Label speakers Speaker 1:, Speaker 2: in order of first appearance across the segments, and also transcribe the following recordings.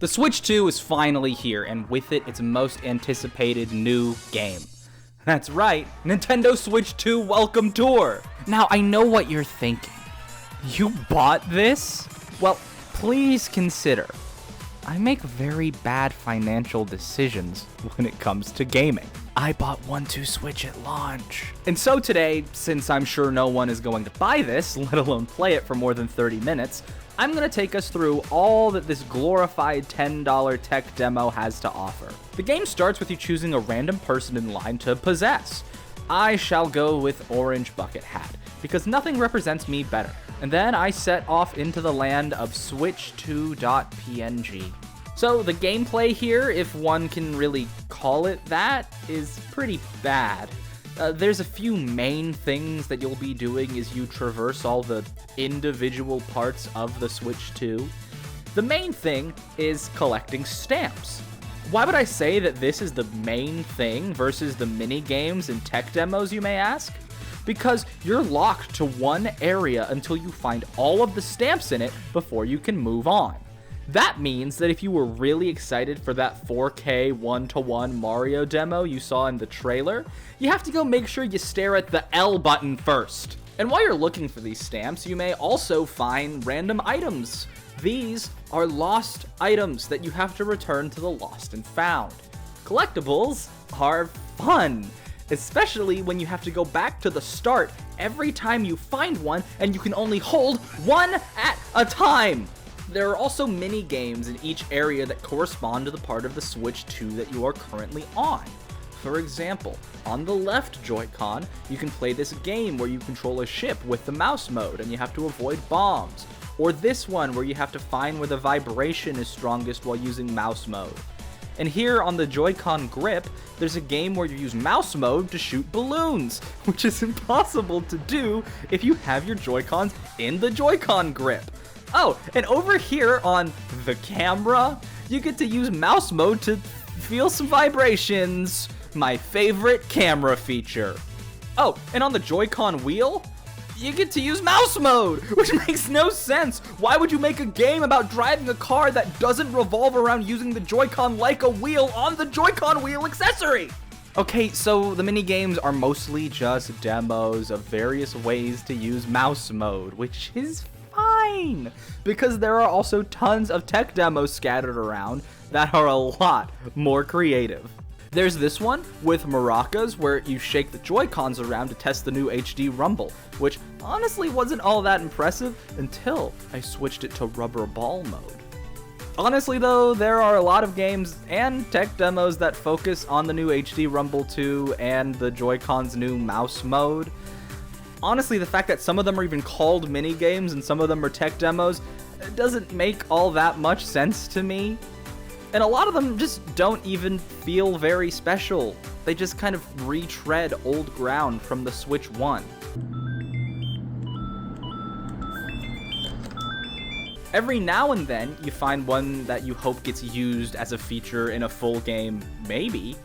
Speaker 1: The Switch 2 is finally here, and with it, its most anticipated new game. That's right, Nintendo Switch 2 Welcome Tour! Now, I know what you're thinking. You bought this? Well, please consider, I make very bad financial decisions when it comes to gaming. I bought 1-2 Switch at launch. And so today, since I'm sure no one is going to buy this, let alone play it for more than 30 minutes, I'm going to take us through all that this glorified $10 tech demo has to offer. The game starts with you choosing a random person in line to possess. I shall go with Orange Bucket Hat, because nothing represents me better. And then I set off into the land of Switch2.png. So the gameplay here, if one can really call it that, is pretty bad. There's a few main things that you'll be doing as you traverse all the individual parts of the Switch 2. The main thing is collecting stamps. Why would I say that this is the main thing versus the mini games and tech demos, you may ask? Because you're locked to one area until you find all of the stamps in it before you can move on. That means that if you were really excited for that 4K 1-to-1 Mario demo you saw in the trailer, you have to go make sure you stare at the L button first. And while you're looking for these stamps, you may also find random items. These are lost items that you have to return to the Lost and Found. Collectibles are fun, especially when you have to go back to the start every time you find one and you can only hold one at a time. There are also mini games in each area that correspond to the part of the Switch 2 that you are currently on. For example, on the left Joy-Con, you can play this game where you control a ship with the mouse mode and you have to avoid bombs. Or this one where you have to find where the vibration is strongest while using mouse mode. And here on the Joy-Con grip, there's a game where you use mouse mode to shoot balloons, which is impossible to do if you have your Joy-Cons in the Joy-Con grip. Oh, and over here on the camera, you get to use mouse mode to feel some vibrations. My favorite camera feature. Oh, and on the Joy-Con wheel, you get to use mouse mode, which makes no sense. Why would you make a game about driving a car that doesn't revolve around using the Joy-Con like a wheel on the Joy-Con wheel accessory? Okay, so the mini games are mostly just demos of various ways to use mouse mode, which is fine, because there are also tons of tech demos scattered around that are a lot more creative. There's this one with maracas where you shake the Joy-Cons around to test the new HD Rumble, which honestly wasn't all that impressive until I switched it to rubber ball mode. Honestly though, there are a lot of games and tech demos that focus on the new HD Rumble 2 and the Joy-Con's new mouse mode. Honestly, the fact that some of them are even called mini games and some of them are tech demos doesn't make all that much sense to me. And a lot of them just don't even feel very special. They just kind of retread old ground from the Switch 1. Every now and then, you find one that you hope gets used as a feature in a full game, maybe.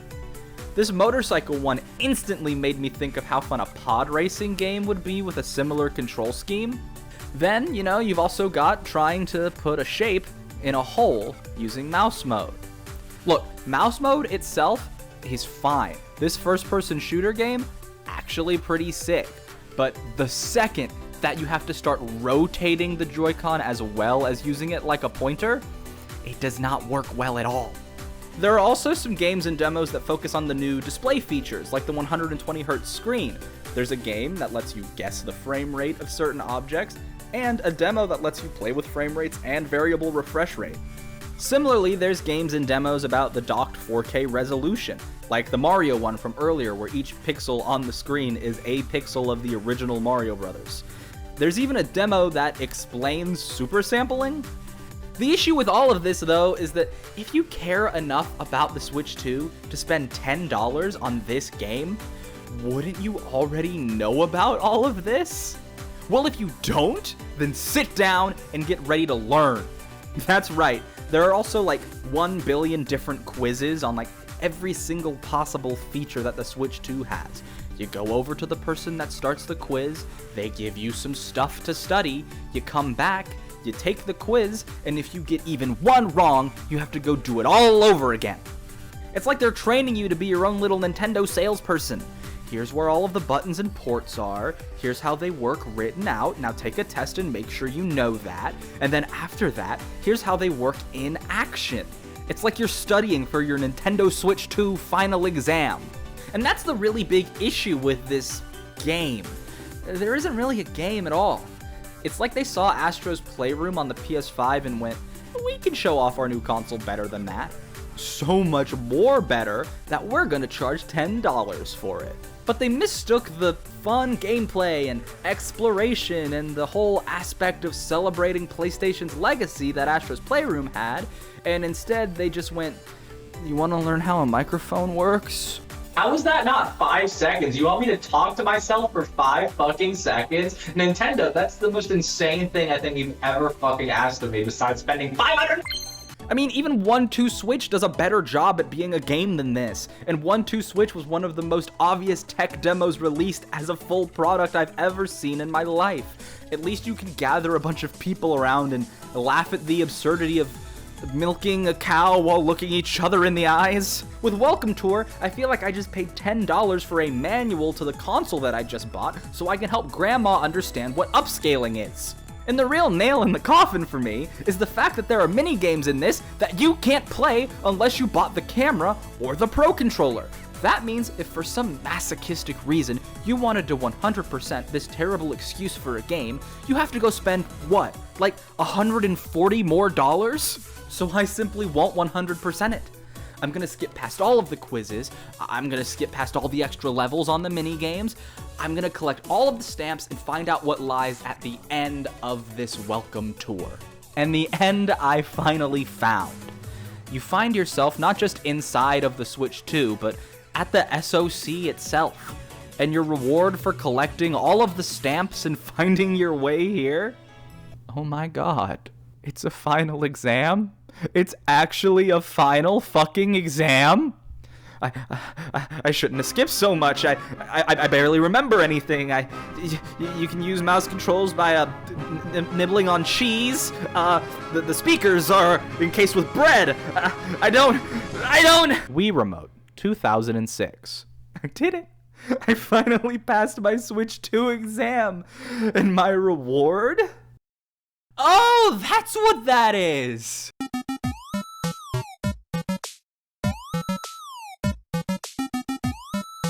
Speaker 1: This motorcycle one instantly made me think of how fun a pod racing game would be with a similar control scheme. Then, you've also got trying to put a shape in a hole using mouse mode. Look, mouse mode itself is fine. This first-person shooter game, actually pretty sick. But the second that you have to start rotating the Joy-Con as well as using it like a pointer, it does not work well at all. There are also some games and demos that focus on the new display features, like the 120Hz screen. There's a game that lets you guess the frame rate of certain objects, and a demo that lets you play with frame rates and variable refresh rate. Similarly, there's games and demos about the docked 4K resolution, like the Mario one from earlier where each pixel on the screen is a pixel of the original Mario Brothers. There's even a demo that explains super sampling. The issue with all of this, though, is that if you care enough about the Switch 2 to spend $10 on this game, wouldn't you already know about all of this? Well, if you don't, then sit down and get ready to learn. That's right, there are also like 1 billion different quizzes on like every single possible feature that the Switch 2 has. You go over to the person that starts the quiz, they give you some stuff to study, you come back, You take the quiz, and if you get even one wrong, you have to go do it all over again. It's like they're training you to be your own little Nintendo salesperson. Here's where all of the buttons and ports are. Here's how they work written out. Now take a test and make sure you know that. And then after that, here's how they work in action. It's like you're studying for your Nintendo Switch 2 final exam. And that's the really big issue with this game. There isn't really a game at all. It's like they saw Astro's Playroom on the PS5 and went, we can show off our new console better than that. So much more better that we're gonna charge $10 for it. But they mistook the fun gameplay and exploration and the whole aspect of celebrating PlayStation's legacy that Astro's Playroom had, and instead they just went, you wanna learn how a microphone works?
Speaker 2: How is that not 5 seconds? You want me to talk to myself for 5 fucking seconds? Nintendo, that's the most insane thing I think you've ever fucking asked of me besides spending 500.
Speaker 1: I mean, even 1-2 Switch does a better job at being a game than this, and 1-2 Switch was one of the most obvious tech demos released as a full product I've ever seen in my life. At least you can gather a bunch of people around and laugh at the absurdity of milking a cow while looking each other in the eyes. With Welcome Tour, I feel like I just paid $10 for a manual to the console that I just bought so I can help Grandma understand what upscaling is. And the real nail in the coffin for me is the fact that there are mini games in this that you can't play unless you bought the camera or the Pro Controller. That means if for some masochistic reason you wanted to 100% this terrible excuse for a game, you have to go spend, what, like $140 more? So I simply won't 100% it. I'm gonna skip past all of the quizzes, I'm gonna skip past all the extra levels on the mini games, I'm gonna collect all of the stamps and find out what lies at the end of this welcome tour. And the end I finally found. You find yourself not just inside of the Switch 2, but at the SoC itself. And your reward for collecting all of the stamps and finding your way here? Oh my god, it's a final exam? It's actually a final fucking exam? I shouldn't have skipped so much. I barely remember anything. You can use mouse controls by nibbling on cheese. The speakers are encased with bread. I don't. Wii Remote 2006. I did it. I finally passed my Switch 2 exam. And my reward? Oh, that's what that is.